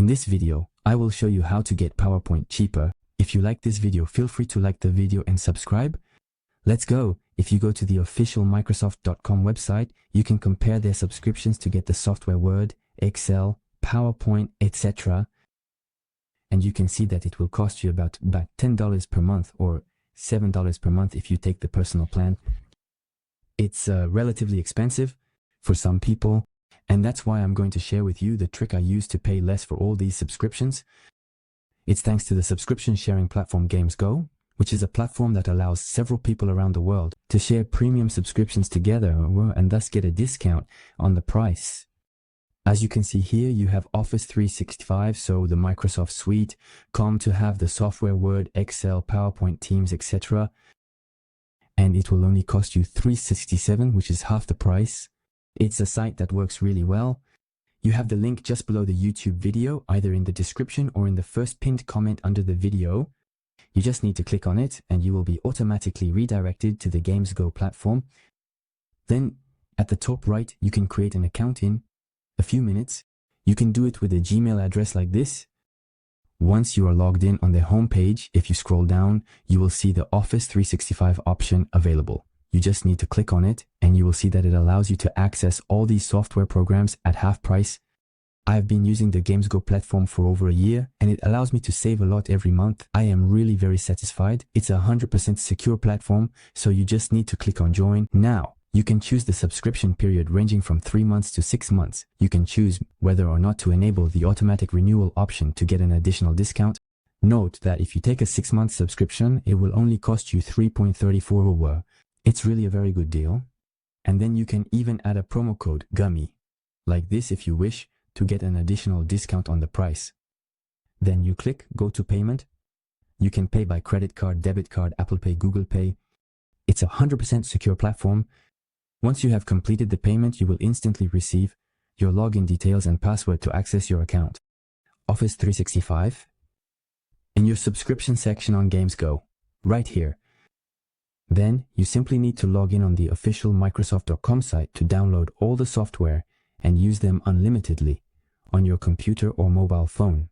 In this video, I will show you how to get PowerPoint cheaper. If you like this video, feel free to like the video and subscribe. Let's go. If you go to the official Microsoft.com website, you can compare their subscriptions to get the software Word, Excel, PowerPoint, etc. And you can see that it will cost you about $10 per month or $7 per month if you take the personal plan. It's relatively expensive for some people, and that's why I'm going to share with you the trick I use to pay less for all these subscriptions. It's thanks to the subscription sharing platform GamesGo, which is a platform that allows several people around the world to share premium subscriptions together and thus get a discount on the price. As you can see here, you have Office 365, so the Microsoft suite, come to have the software Word, Excel, PowerPoint, Teams, etc. And it will only cost you $367, which is half the price. It's a site that works really well. You have the link just below the YouTube video, either in the description or in the first pinned comment under the video. You just need to click on it and you will be automatically redirected to the GamesGo platform. Then at the top right, you can create an account in a few minutes. You can do it with a Gmail address like this. Once you are logged in on the home page, if you scroll down, you will see the Office 365 option available. You just need to click on it and you will see that it allows you to access all these software programs at half price. I've been using the GamesGo platform for over a year and it allows me to save a lot every month. I am really very satisfied. It's a 100% secure platform, so you just need to click on join. Now, you can choose the subscription period ranging from 3 months to 6 months. You can choose whether or not to enable the automatic renewal option to get an additional discount. Note that if you take a 6-month subscription, it will only cost you $3.34. It's really a very good deal. And then you can even add a promo code GUMMY, like this if you wish, to get an additional discount on the price. Then you click Go to Payment. You can pay by credit card, debit card, Apple Pay, Google Pay. It's a 100% secure platform. Once you have completed the payment, you will instantly receive your login details and password to access your account. Office 365. In your subscription section on GamesGo, right here. Then you simply need to log in on the official Microsoft.com site to download all the software and use them unlimitedly on your computer or mobile phone.